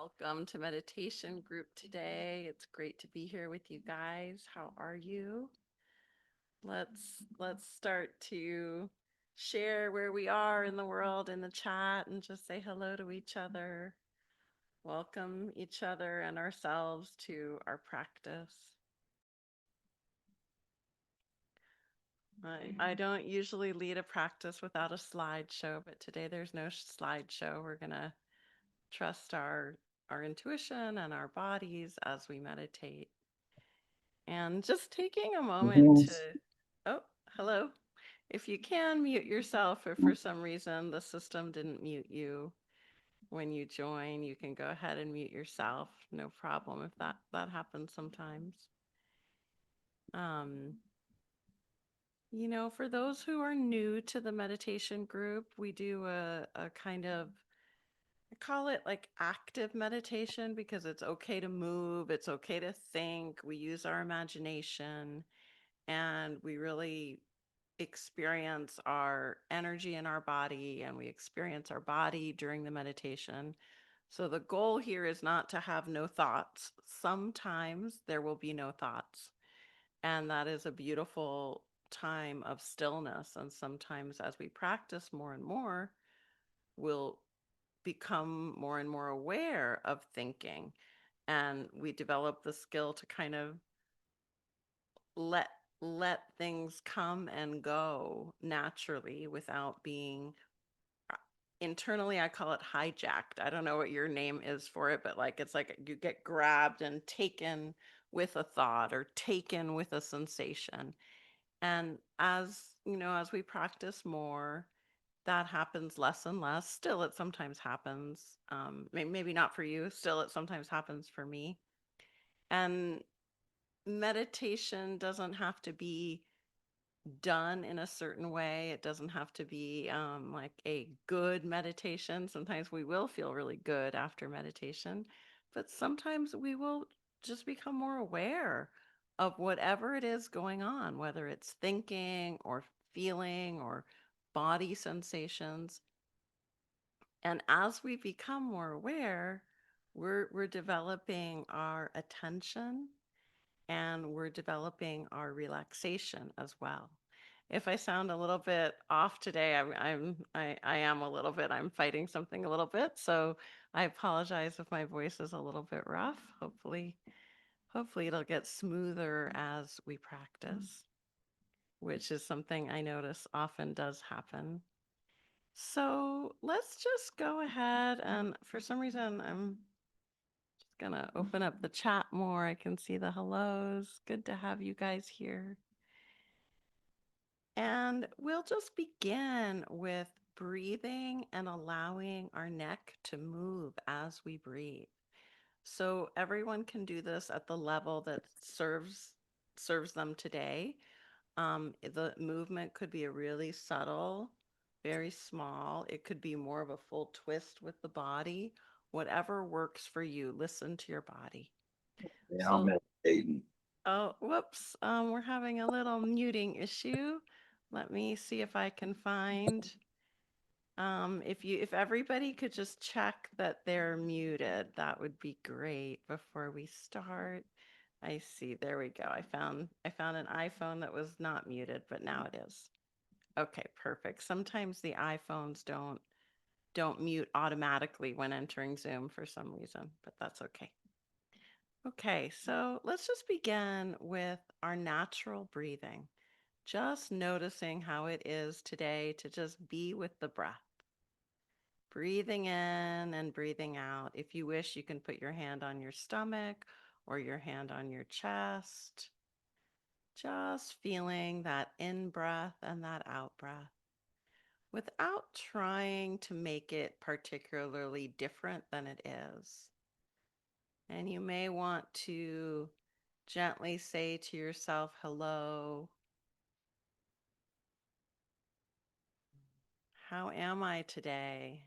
Welcome to meditation group today. It's great to be here with you guys. How are you? Let's start to share where we are in the world in the chat and just say hello to each other. Welcome each other and ourselves to our practice. I don't usually lead a practice without a slideshow, but today there's no slideshow. We're gonna trust our intuition and our bodies as we meditate. And just taking a moment to, oh, hello. If you can mute yourself, if for some reason the system didn't mute you when you join, you can go ahead and mute yourself. No problem if that happens sometimes. Um, for those who are new to the meditation group, we do a kind of, I call it like active meditation because it's okay to move, it's okay to think. We use our imagination and we really experience our energy in our body and we experience our body during the meditation. So the goal here is not to have no thoughts. Sometimes there will be no thoughts, and that is a beautiful time of stillness. And sometimes as we practice more and more, we'll become more and more aware of thinking, and we develop the skill to kind of let things come and go naturally without being internally. I call it hijacked. I don't know what your name is for it, but like it's like you get grabbed and taken with a thought or taken with a sensation. And as we practice more, that happens less and less. Still, it sometimes happens. Maybe not for you. Still, it sometimes happens for me. And meditation doesn't have to be done in a certain way. It doesn't have to be like a good meditation. Sometimes we will feel really good after meditation, but sometimes we will just become more aware of whatever it is going on, whether it's thinking or feeling or body sensations. And as we become more aware, we're developing our attention and we're developing our relaxation as well. If I sound a little bit off today, I am a little bit. I'm fighting something a little bit, so I apologize if my voice is a little bit rough. Hopefully it'll get smoother as we practice, which is something I notice often does happen. So let's just go ahead, and for some reason I'm just gonna open up the chat more. I can see the hellos. Good to have you guys here. And we'll just begin with breathing and allowing our neck to move as we breathe. So everyone can do this at the level that serves them today. The movement could be a really subtle, very small. It could be more of a full twist with the body. Whatever works for you. Listen to your body. Yeah, I'm So, meditating. oh, whoops. We're having a little muting issue. Let me see if I can find. If everybody could just check that they're muted, that would be great before we start. I see. There we go. I found an iPhone that was not muted, but now it is. Okay, perfect. Sometimes the iPhones don't mute automatically when entering Zoom for some reason, but that's okay. Okay, so let's just begin with our natural breathing. Just noticing how it is today to just be with the breath. Breathing in and breathing out. If you wish, you can put your hand on your stomach or your hand on your chest. Just feeling that in breath and that out breath without trying to make it particularly different than it is. And you may want to gently say to yourself, hello. How am I today?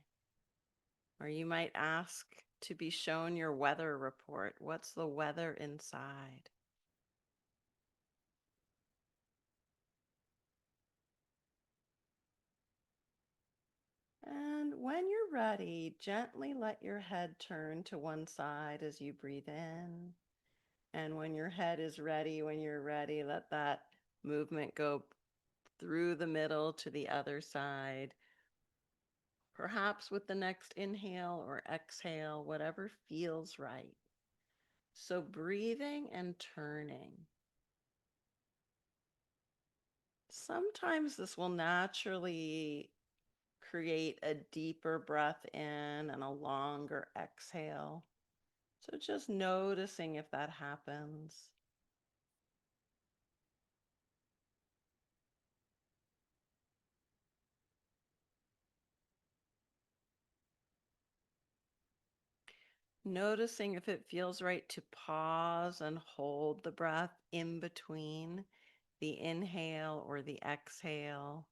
Or you might ask to be shown your weather report. What's the weather inside? And when you're ready, gently let your head turn to one side as you breathe in. And when your head is ready, when you're ready, let that movement go through the middle to the other side, perhaps with the next inhale or exhale, whatever feels right. So breathing and turning. Sometimes this will naturally create a deeper breath in and a longer exhale. So just noticing if that happens. Noticing if it feels right to pause and hold the breath in between the inhale or the exhale.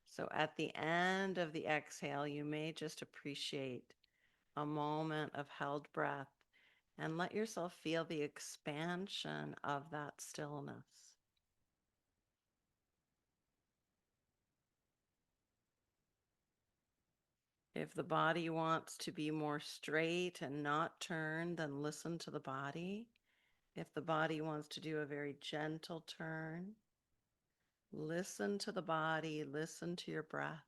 So at the end of the exhale, you may just appreciate a moment of held breath and let yourself feel the expansion of that stillness. If the body wants to be more straight and not turn, then listen to the body. If the body wants to do a very gentle turn, listen to the body, listen to your breath.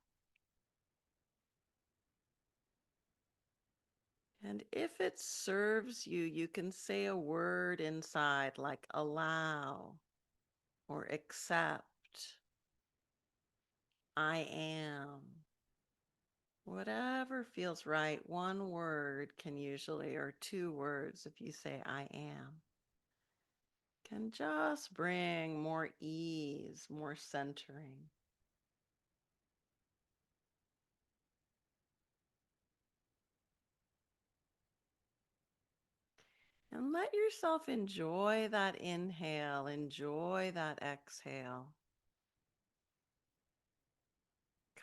And if it serves you, you can say a word inside like allow or accept, I am. Whatever feels right, one word can usually, or two words if you say I am, can just bring more ease, more centering. And let yourself enjoy that inhale, enjoy that exhale.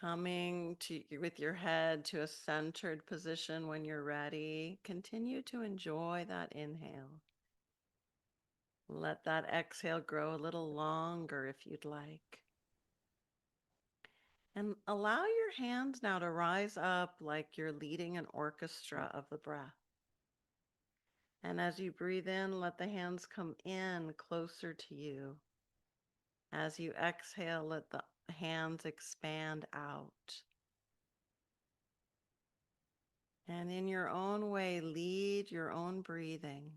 Coming to with your head to a centered position when you're ready. Continue to enjoy that inhale. Let that exhale grow a little longer if you'd like. And allow your hands now to rise up like you're leading an orchestra of the breath. And as you breathe in, let the hands come in closer to you. As you exhale, let the hands expand out. And in your own way, lead your own breathing.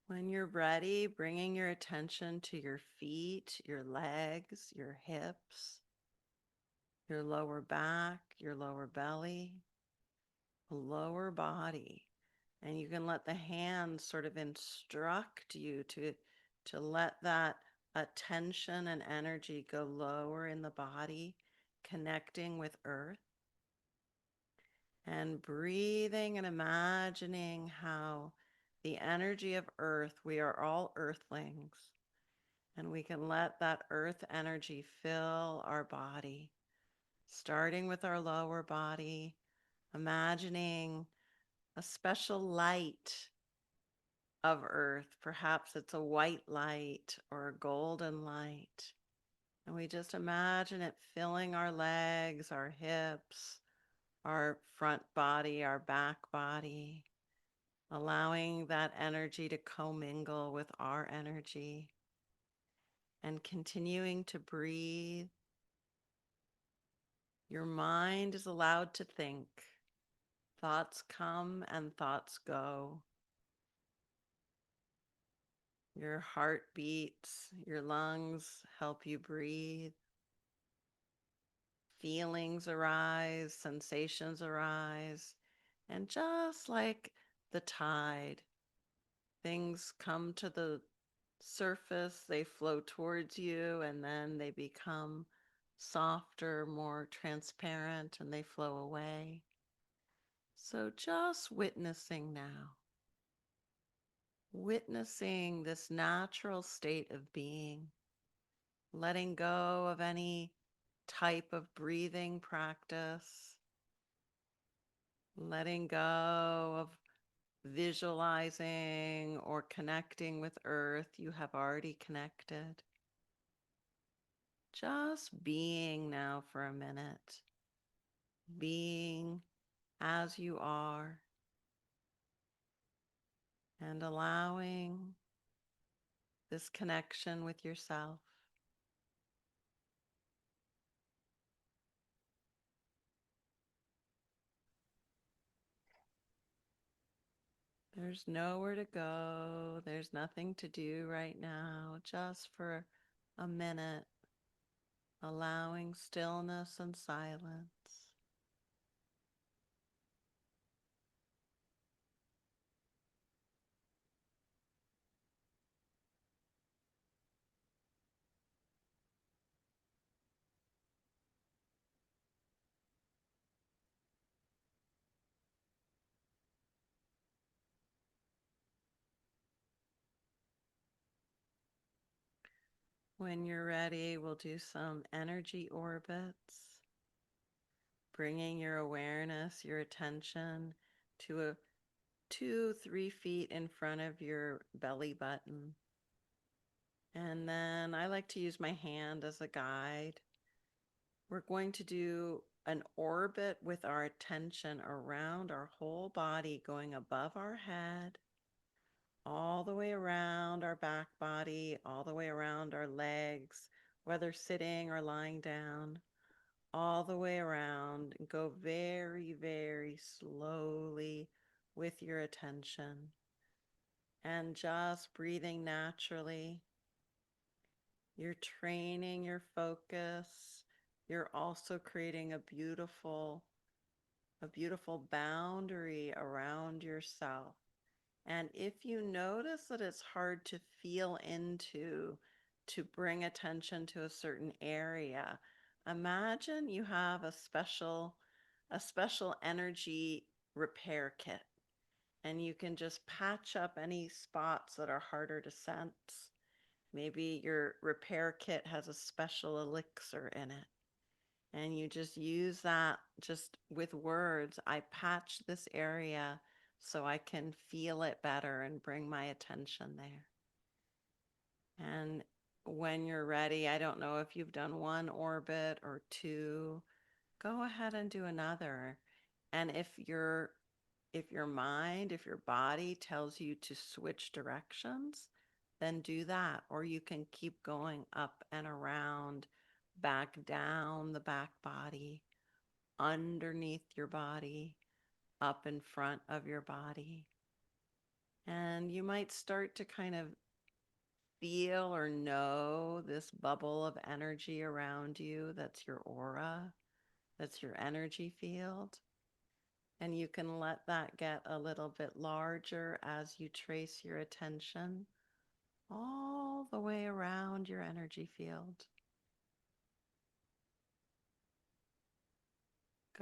When you're ready, bringing your attention to your feet, your legs, your hips, your lower back, your lower belly, lower body. And you can let the hands sort of instruct you to let that attention and energy go lower in the body, connecting with earth. And breathing and imagining how the energy of earth, we are all earthlings, and we can let that earth energy fill our body, starting with our lower body, imagining a special light of earth. Perhaps it's a white light or a golden light. And we just imagine it filling our legs, our hips, our front body, our back body, allowing that energy to commingle with our energy and continuing to breathe. Your mind is allowed to think. Thoughts come and thoughts go. Your heart beats, your lungs help you breathe. Feelings arise, sensations arise, and just like the tide, things come to the surface, they flow towards you, and then they become softer, more transparent, and they flow away. So just witnessing now, witnessing this natural state of being, letting go of any type of breathing practice, letting go of visualizing or connecting with earth. You have already connected. Just being now for a minute, being as you are, and allowing this connection with yourself. There's nowhere to go. There's nothing to do right now, just for a minute, allowing stillness and silence. When you're ready, we'll do some energy orbits, bringing your awareness, your attention to a 2, 3 feet in front of your belly button. And then I like to use my hand as a guide. We're going to do an orbit with our attention around our whole body, going above our head, all the way around our back body, all the way around our legs, whether sitting or lying down, all the way around, and go very, very slowly with your attention and just breathing naturally. You're training your focus. You're also creating a beautiful boundary around yourself. And if you notice that it's hard to feel into, to bring attention to a certain area, imagine you have a special energy repair kit, and you can just patch up any spots that are harder to sense. Maybe your repair kit has a special elixir in it, and you just use that just with words. I patch this area so I can feel it better and bring my attention there. And when you're ready, I don't know if you've done one orbit or two, go ahead and do another. And if your mind, if your body tells you to switch directions, then do that. Or you can keep going up and around, back down the back body, underneath your body, up in front of your body. And you might start to kind of feel or know this bubble of energy around you. That's your aura, that's your energy field. And you can let that get a little bit larger as you trace your attention all the way around your energy field.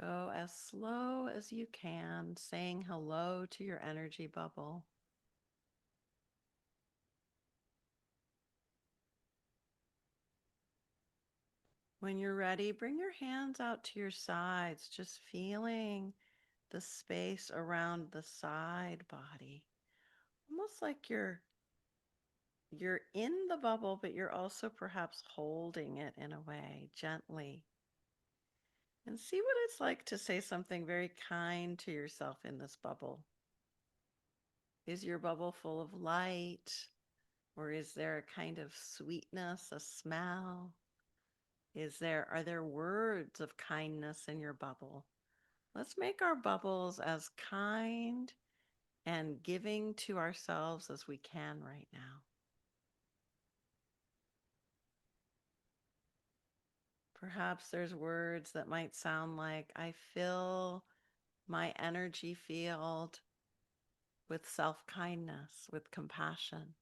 Go as slow as you can, saying hello to your energy bubble. When you're ready, bring your hands out to your sides, just feeling the space around the side body. Almost like you're in the bubble, but you're also perhaps holding it in a way, gently. And see what it's like to say something very kind to yourself in this bubble. Is your bubble full of light? Or is there a kind of sweetness, a smell? Are there words of kindness in your bubble? Let's make our bubbles as kind and giving to ourselves as we can right now. Perhaps there's words that might sound like, I fill my energy field with self-kindness, with compassion,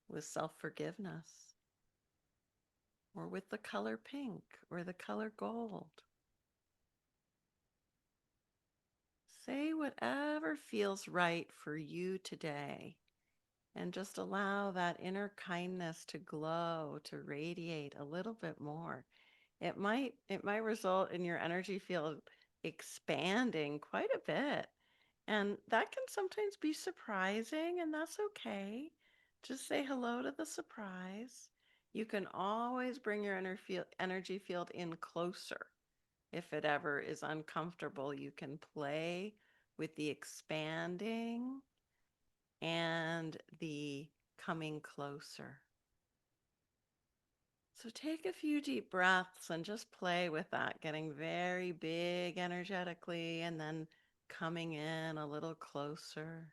with self-forgiveness, or with the color pink or the color gold. Say whatever feels right for you today, and just allow that inner kindness to glow, to radiate a little bit more. it might result in your energy field expanding quite a bit. And that can sometimes be surprising, and that's okay. Just say hello to the surprise. You can always bring your energy field in closer. If it ever is uncomfortable, you can play with the expanding and the coming closer. So take a few deep breaths and just play with that, getting very big energetically and then coming in a little closer.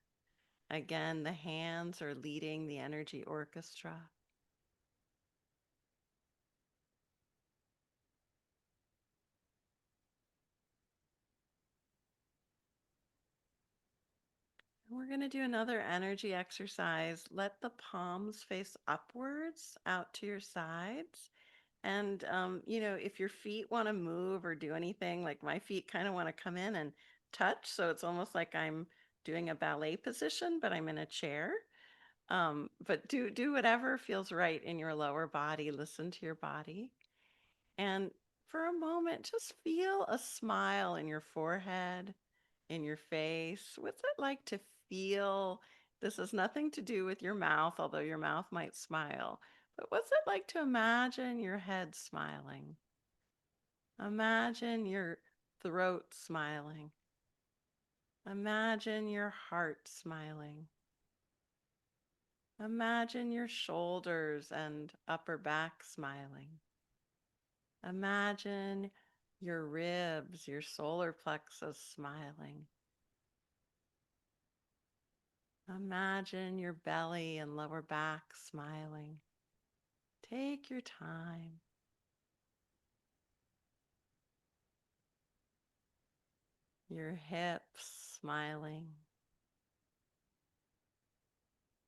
Again, the hands are leading the energy orchestra. We're going to do another energy exercise. Let the palms face upwards out to your sides. And, if your feet want to move or do anything, like my feet kind of want to come in and touch. So it's almost like I'm doing a ballet position, but I'm in a chair. But do whatever feels right in your lower body. Listen to your body. And for a moment, just feel a smile in your forehead, in your face. What's it like to feel? This has nothing to do with your mouth, although your mouth might smile. But what's it like to imagine your head smiling? Imagine your throat smiling. Imagine your heart smiling. Imagine your shoulders and upper back smiling. Imagine your ribs, your solar plexus smiling. Imagine your belly and lower back smiling. Take your time. Your hips smiling.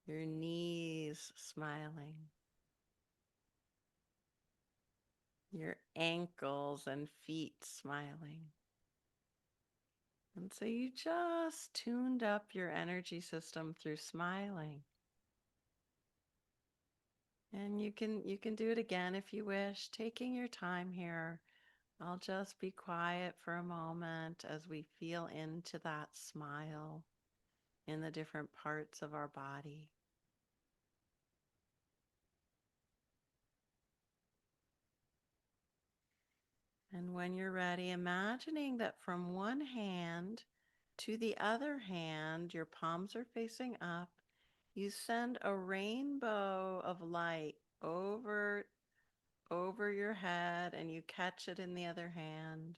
Your knees smiling. Your ankles and feet smiling. And so you just tuned up your energy system through smiling. And you can do it again if you wish, taking your time here. I'll just be quiet for a moment as we feel into that smile in the different parts of our body. And when you're ready, imagining that from one hand to the other hand, your palms are facing up, you send a rainbow of light over your head and you catch it in the other hand.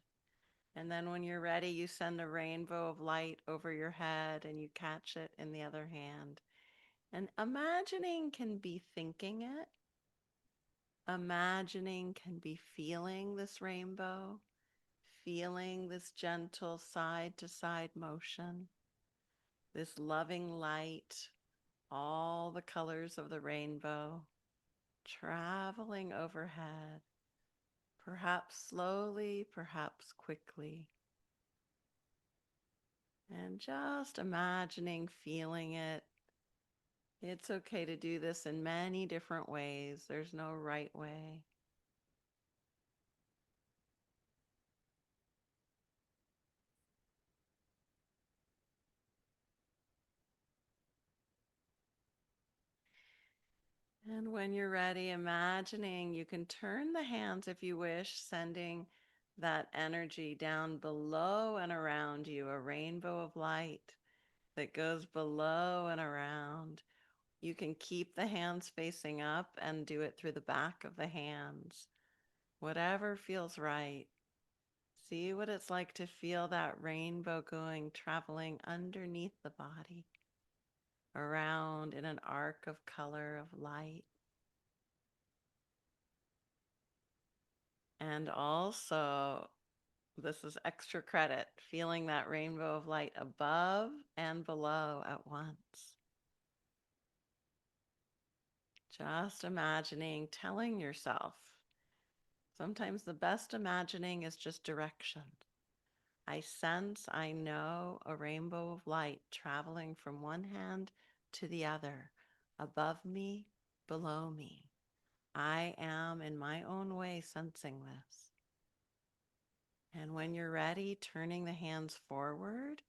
And then when you're ready, you send a rainbow of light over your head and you catch it in the other hand. And imagining can be thinking it. Imagining can be feeling this rainbow, feeling this gentle side to side motion, this loving light, all the colors of the rainbow traveling overhead, perhaps slowly, perhaps quickly. And just imagining, feeling it. It's okay to do this in many different ways. There's no right way. And when you're ready, imagining you can turn the hands if you wish, sending that energy down below and around you, a rainbow of light that goes below and around. You can keep the hands facing up and do it through the back of the hands, whatever feels right. See what it's like to feel that rainbow going, traveling underneath the body, around in an arc of color of light. And also, this is extra credit, feeling that rainbow of light above and below at once. Just imagining, telling yourself. Sometimes the best imagining is just direction. I sense, I know a rainbow of light traveling from one hand to the other, above me, below me. I am in my own way sensing this. And when you're ready, turning the hands forward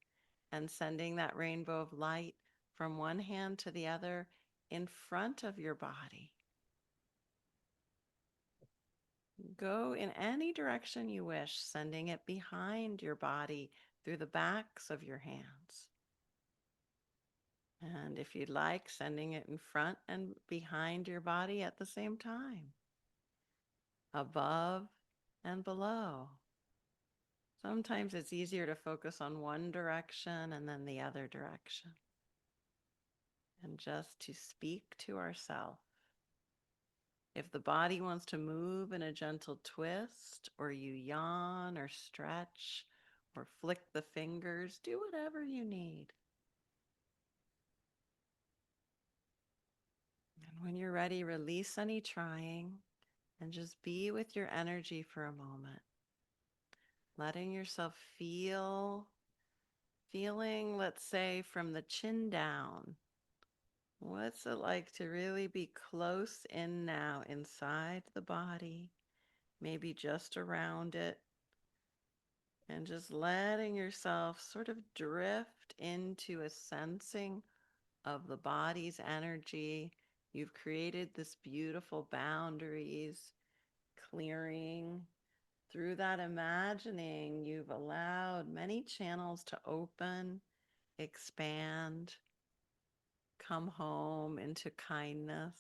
and sending that rainbow of light from one hand to the other in front of your body. Go in any direction you wish, sending it behind your body through the backs of your hands. And if you'd like, sending it in front and behind your body at the same time, above and below. Sometimes it's easier to focus on one direction and then the other direction. And just to speak to ourselves. If the body wants to move in a gentle twist, or you yawn or stretch or flick the fingers, do whatever you need. And when you're ready, release any trying and just be with your energy for a moment. Letting yourself feeling, let's say, from the chin down. What's it like to really be close in now inside the body, maybe just around it, and just letting yourself sort of drift into a sensing of the body's energy. You've created this beautiful boundaries, clearing. Through that imagining, you've allowed many channels to open, expand, come home into kindness.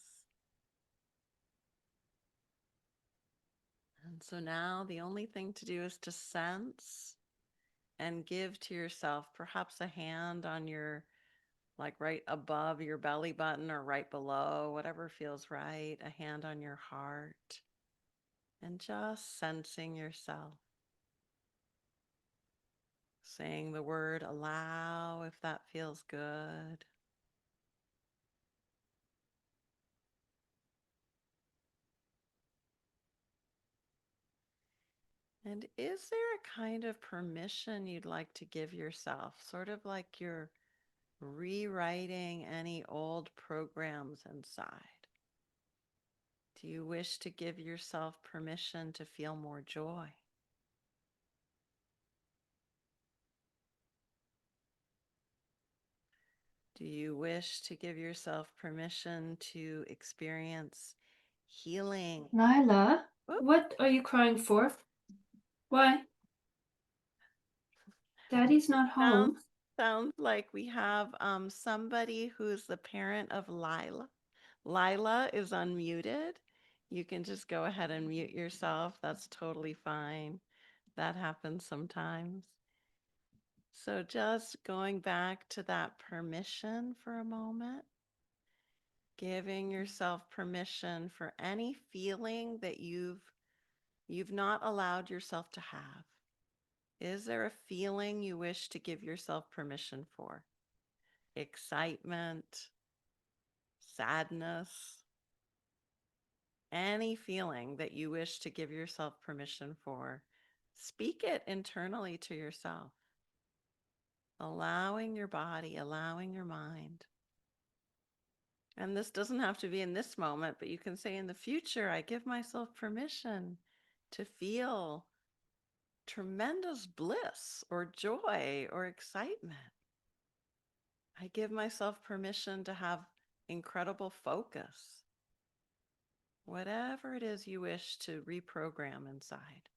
And so now the only thing to do is to sense and give to yourself perhaps a hand on your, like right above your belly button or right below, whatever feels right, a hand on your heart, and just sensing yourself. Saying the word allow if that feels good. And is there a kind of permission you'd like to give yourself? Sort of like you're rewriting any old programs inside. Do you wish to give yourself permission to feel more joy? Do you wish to give yourself permission to experience healing? Lila, Oop, what are you crying for? Why? Daddy's not sounds home. sounds like we have somebody who's the parent of Lila. Lila is unmuted. You can just go ahead and mute yourself. That's totally fine. That happens sometimes. So just going back to that permission for a moment, giving yourself permission for any feeling that you've not allowed yourself to have. Is there a feeling you wish to give yourself permission for? Excitement, sadness, any feeling that you wish to give yourself permission for, speak it internally to yourself, allowing your body, allowing your mind. And this doesn't have to be in this moment, but you can say in the future, I give myself permission to feel tremendous bliss or joy or excitement. I give myself permission to have incredible focus. Whatever it is you wish to reprogram inside.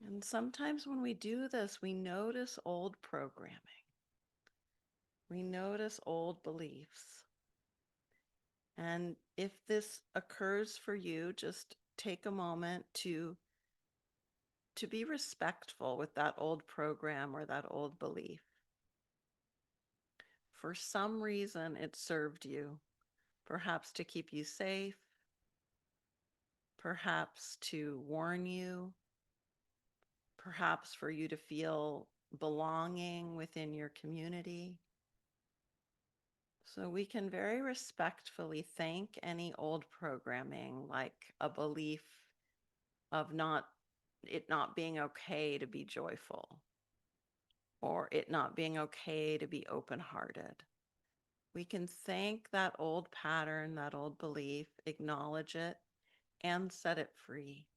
And sometimes when we do this, we notice old programming. We notice old beliefs. And if this occurs for you, just take a moment to be respectful with that old program or that old belief. For some reason, it served you, perhaps to keep you safe, perhaps to warn you, perhaps for you to feel belonging within your community. So we can very respectfully thank any old programming, like a belief of it not being okay to be joyful, or it not being okay to be open-hearted. We can thank that old pattern, that old belief, acknowledge it, and set it free.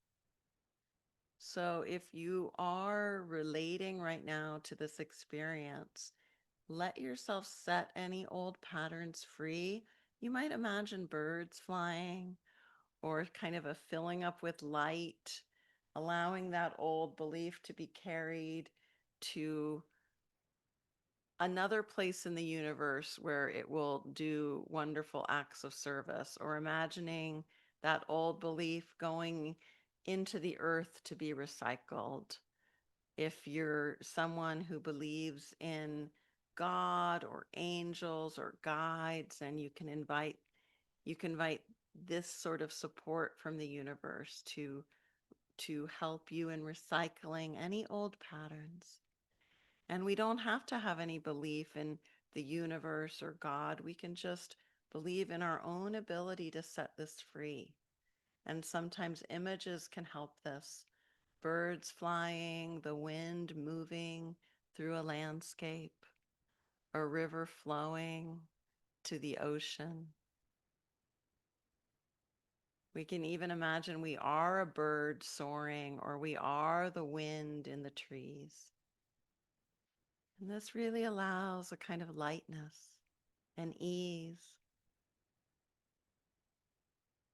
So if you are relating right now to this experience, let yourself set any old patterns free. You might imagine birds flying or kind of a filling up with light, allowing that old belief to be carried to another place in the universe where it will do wonderful acts of service, or imagining that old belief going into the earth to be recycled. If you're someone who believes in God or angels or guides, and you can invite this sort of support from the universe to help you in recycling any old patterns. And we don't have to have any belief in the universe or God. We can just believe in our own ability to set this free. And sometimes images can help this. Birds flying, the wind moving through a landscape, a river flowing to the ocean. We can even imagine we are a bird soaring, or we are the wind in the trees. And this really allows a kind of lightness and ease.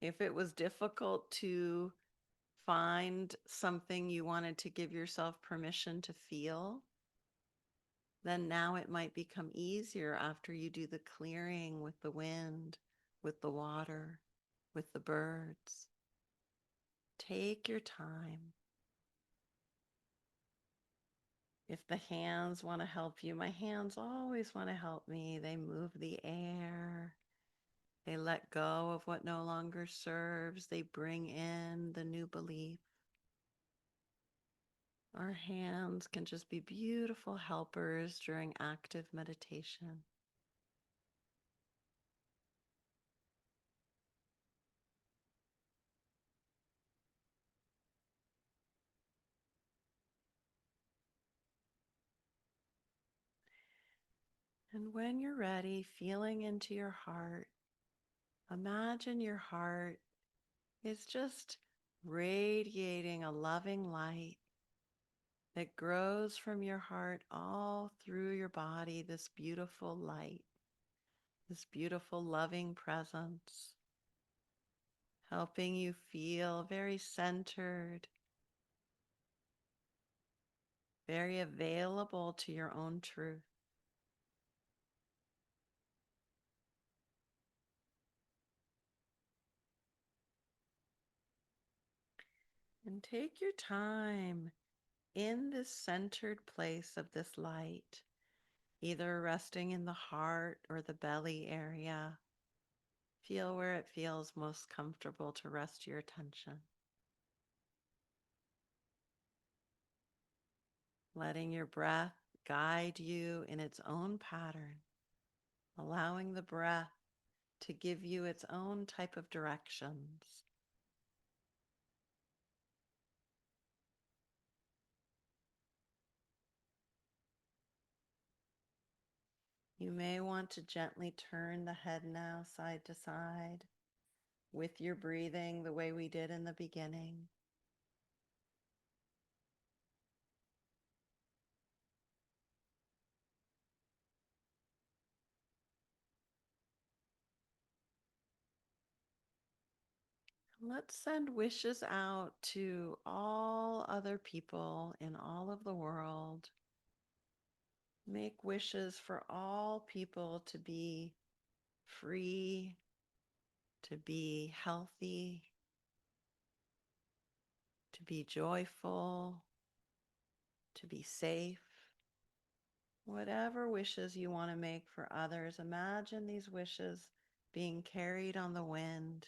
If it was difficult to find something you wanted to give yourself permission to feel, then now it might become easier after you do the clearing with the wind, with the water, with the birds. Take your time. If the hands want to help you, my hands always want to help me. They move the air. They let go of what no longer serves. They bring in the new belief. Our hands can just be beautiful helpers during active meditation. And when you're ready, feeling into your heart, imagine your heart is just radiating a loving light that grows from your heart all through your body, this beautiful light, this beautiful loving presence, helping you feel very centered, very available to your own truth. And take your time in this centered place of this light, either resting in the heart or the belly area. Feel where it feels most comfortable to rest your attention. Letting your breath guide you in its own pattern, allowing the breath to give you its own type of directions. You may want to gently turn the head now side to side with your breathing the way we did in the beginning. Let's send wishes out to all other people in all of the world. Make wishes for all people to be free, to be healthy, to be joyful, to be safe. Whatever wishes you want to make for others, imagine these wishes being carried on the wind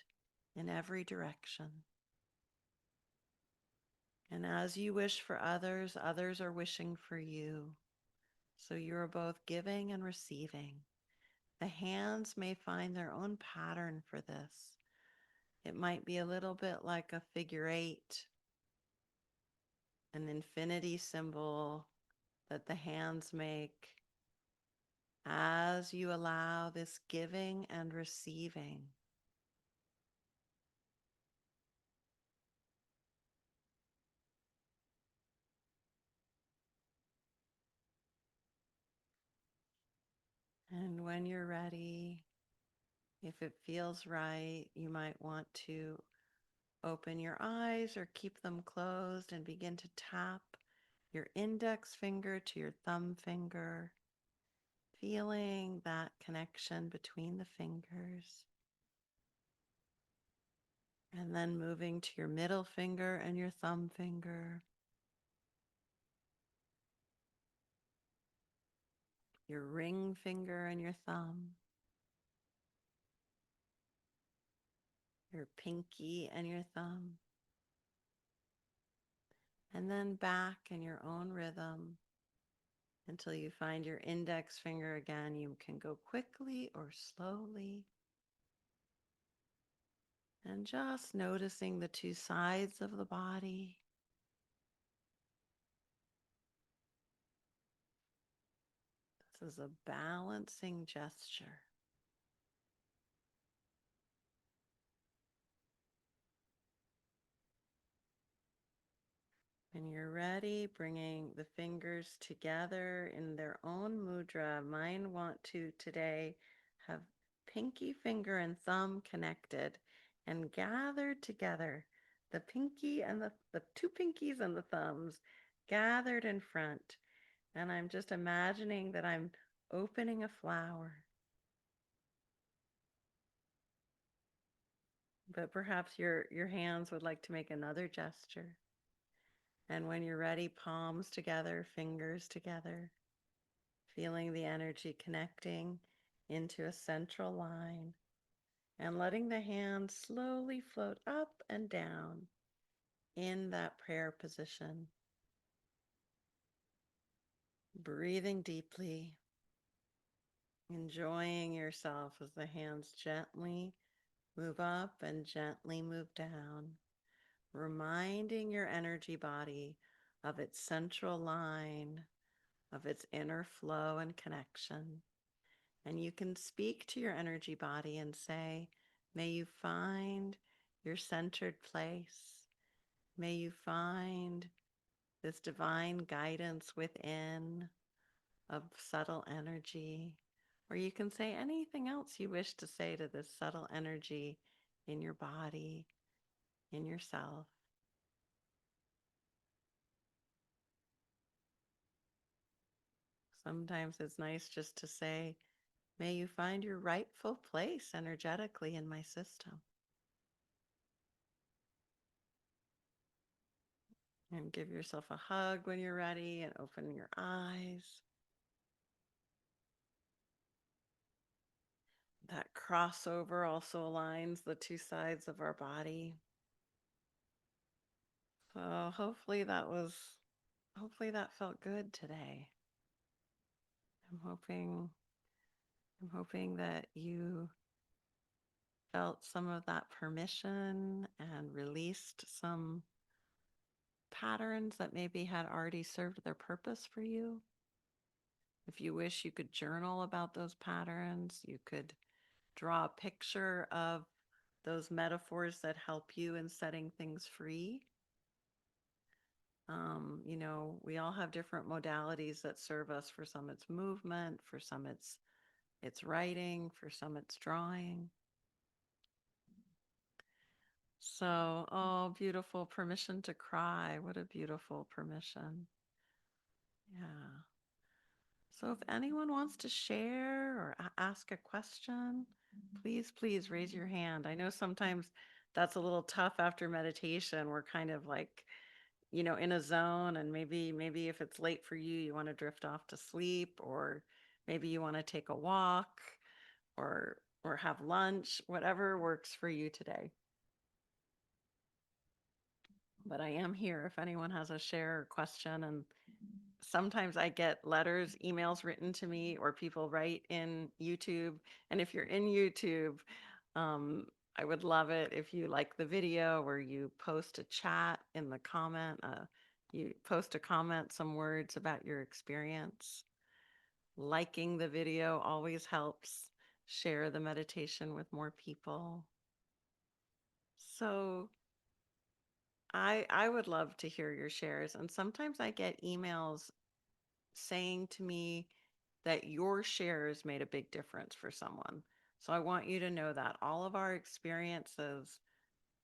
in every direction. And as you wish for others, others are wishing for you. So you're both giving and receiving. The hands may find their own pattern for this. It might be a little bit like a figure eight, an infinity symbol that the hands make as you allow this giving and receiving. And when you're ready, if it feels right, you might want to open your eyes or keep them closed and begin to tap your index finger to your thumb finger, feeling that connection between the fingers. And then moving to your middle finger and your thumb finger, your ring finger and your thumb, your pinky and your thumb, and then back in your own rhythm until you find your index finger again. You can go quickly or slowly. And just noticing the two sides of the body. This is a balancing gesture. When you're ready, bringing the fingers together in their own mudra. Mine want to today have pinky finger and thumb connected and gathered together. The pinky and the two pinkies and the thumbs gathered in front. And I'm just imagining that I'm opening a flower. But perhaps your hands would like to make another gesture. And when you're ready, palms together, fingers together, feeling the energy connecting into a central line and letting the hands slowly float up and down in that prayer position. Breathing deeply, enjoying yourself as the hands gently move up and gently move down, reminding your energy body of its central line, of its inner flow and connection. And you can speak to your energy body and say, may you find your centered place. May you find this divine guidance within of subtle energy. Or you can say anything else you wish to say to this subtle energy in your body, in yourself. Sometimes it's nice just to say, may you find your rightful place energetically in my system. And give yourself a hug when you're ready and open your eyes. That crossover also aligns the two sides of our body. So hopefully that felt good today. I'm hoping that you felt some of that permission and released some patterns that maybe had already served their purpose for you. If you wish, you could journal about those patterns. You could draw a picture of those metaphors that help you in setting things free. We all have different modalities that serve us. For some, it's movement. For some, it's writing. For some, it's drawing. So, oh, beautiful permission to cry. What a beautiful permission. Yeah. So if anyone wants to share or ask a question, please raise your hand. I know sometimes that's a little tough after meditation. We're kind of like, in a zone, and maybe if it's late for you, you want to drift off to sleep, or maybe you want to take a walk or have lunch, whatever works for you today. But I am here if anyone has a share or question. And sometimes I get letters, emails written to me, or people write in YouTube. And if you're in YouTube, I would love it if you like the video where you post a chat in the comment. You post a comment, some words about your experience. Liking the video always helps share the meditation with more people. So I would love to hear your shares. And sometimes I get emails saying to me that your shares made a big difference for someone. So I want you to know that all of our experiences,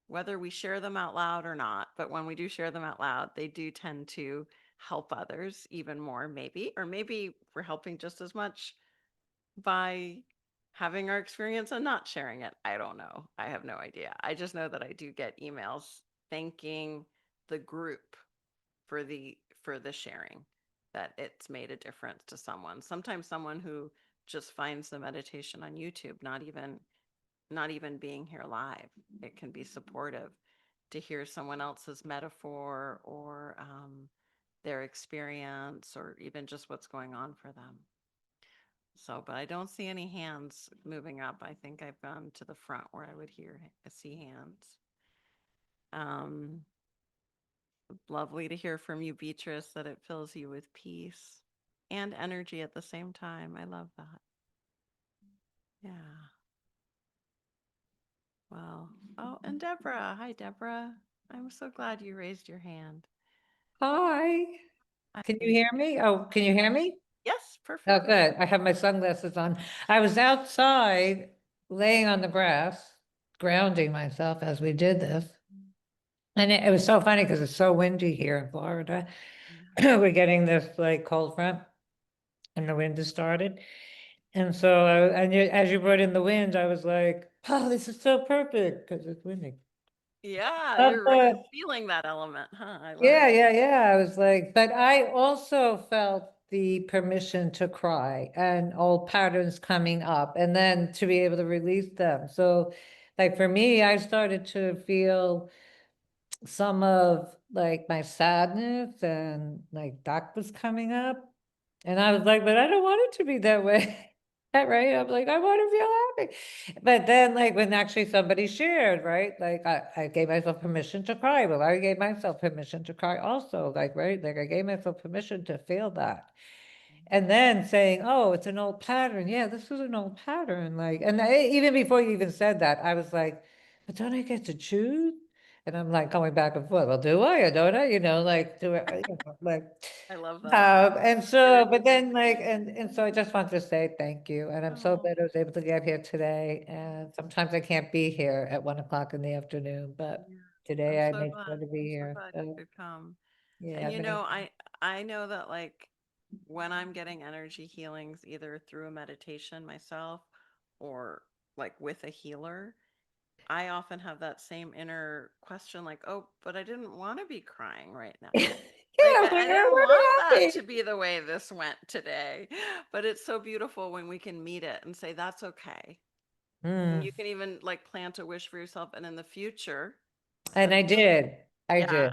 whether we share them out loud or not, but when we do share them out loud, they do tend to help others even more, maybe, or maybe we're helping just as much by having our experience and not sharing it. I don't know. I have no idea. I just know that I do get emails thanking the group for the sharing, that it's made a difference to someone. Sometimes someone who just finds the meditation on YouTube, not even being here live. It can be supportive to hear someone else's metaphor or their experience or even just what's going on for them. So, but I don't see any hands moving up. I think I've gone to the front where I would see hands. Um, Lovely to hear from you, Beatrice, that it fills you with peace and energy at the same time. I love that. Yeah. Well, oh, and Deborah. Hi, Deborah. I'm so glad you raised your hand. Hi, can you Hi. hear me? Oh, can you hear me? Yes, Oh, perfectly. good. I have my sunglasses on. I was outside laying on the grass, grounding myself as we did this. And it was so funny because it's so windy here in Florida. Yeah. We're getting this like cold front and the wind has started. And so, as you brought in the wind, I was like, oh, this is so perfect because it's windy. Yeah, But you're the feeling that element, huh? I love Yeah, it. yeah, yeah. I was like, but I also felt the permission to cry and old patterns coming up and then to be able to release them. So, like for me, I started to feel some of like my sadness and like that was coming up. And I was like, but I don't want it to be that way. Right? I'm like, I want to feel happy. But then like when actually somebody shared, right? Like I gave myself permission to cry. Well, I gave myself permission to cry also, like, right? Like I gave myself permission to feel that. And then saying, oh, it's an old pattern. Yeah, this is an old pattern. Like, and even before you even said that, I was like, but don't I get to choose? And I'm like going back and forth. Well, do I or don't I? Like, do I, like, I love that. and Get so, it. but then like, and so I just wanted to say thank you. And I'm so Oh, glad I was able to get here today. And sometimes I can't be here at 1 o'clock in the afternoon, but yeah. today I'm I so made glad. sure to be I'm so here. glad you So could come. And yeah, you thank know, you. I know that like when I'm getting energy healings either through a meditation myself or like with a healer, I often have that same inner question like, "Oh, but I didn't want to be crying right now." Yeah, Like I was I like, I didn't want want to be that happy. to be the way this went today. But it's so beautiful when we can meet it and say that's okay. And Mm. you can even like plant a wish for yourself and in the future And when I did. I yeah, did.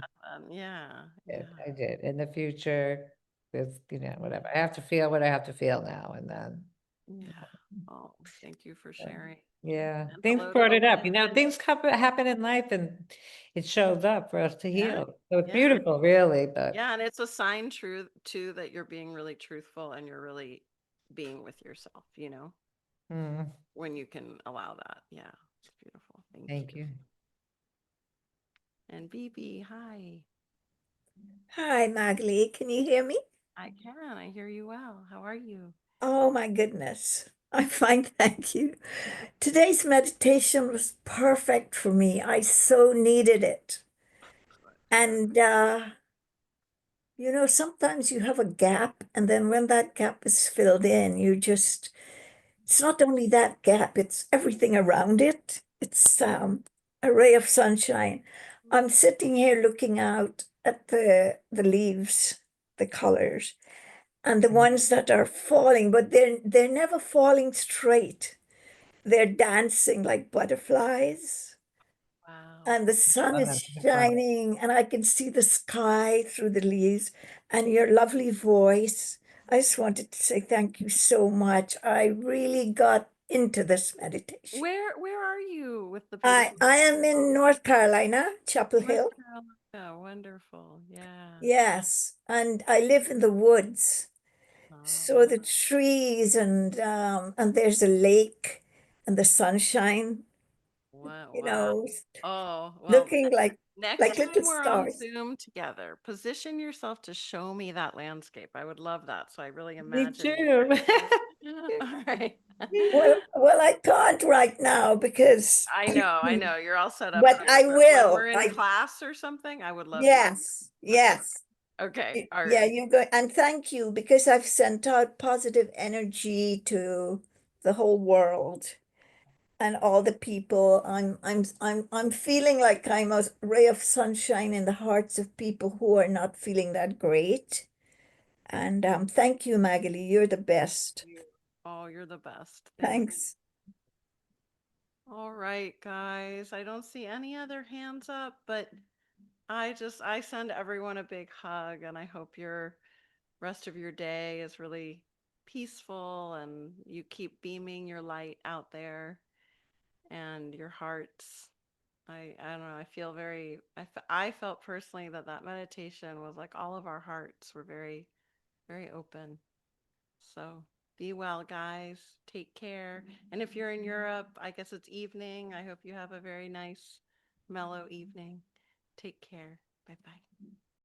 yeah, Did. yeah. I did. In the future, with, Yeah. whatever. I have to feel what I have to feel now and then. Yeah. Oh, thank you for So, sharing. yeah, And things hello to brought the it up. wind. Things happen in life and it shows up for us to Yeah. heal. So it's Yeah. beautiful, really, but Yeah, and it's a sign true too that you're being really truthful and you're really being with yourself, mm, when you can allow that. Yeah. It's beautiful. Thank thank you. you. And BB, hi. Hi, Magali. Can you hear me? I can. I hear you well. How are you? Oh my goodness. I'm fine, thank you. Today's meditation was perfect for me. I so needed it. Good. And sometimes you have a gap, and then when that gap is filled in, it's not only that gap, it's everything around it. It's a ray of sunshine. I'm sitting here looking out at the leaves, the colors. And the Mm, ones that are falling, but they're never falling straight. They're dancing like butterflies, Wow. and the sun love is that. That's fun. shining, and I can see the sky through the leaves, and your lovely voice. I just wanted to say thank you so much. I really got into this meditation. Where are you with the I beautiful I am in North Carolina, Chapel North Hill. Carolina? Wonderful. Yeah. Yes, and I live in the woods. So Oh, the trees and there's a lake and the sunshine, wow. you Wow. know, Oh, well, looking like Next like time little we're on stars. Zoom together, position yourself to show me that landscape. I would love that. So I really Me imagine. too. All right. Well, I can't right now because I know. You're all set up but here, I but when will. we're in class or something, I would love to. Yes, yes. Okay. All Yeah, right. you go and thank you because I've sent out positive energy to the whole world and all the people. I'm feeling like I'm a ray of sunshine in the hearts of people who are not feeling that great. And thank you, Magali. You're the best. Oh, you're the best. Thank you. Thanks. All right, guys. I don't see any other hands up, but I send everyone a big hug and I hope your rest of your day is really peaceful and you keep beaming your light out there and your hearts. I don't know. I feel I felt personally that that meditation was like all of our hearts were very, very open. So be well, guys. Take care. And if you're in Europe, I guess it's evening. I hope you have a very nice, mellow evening. Take care. Bye bye.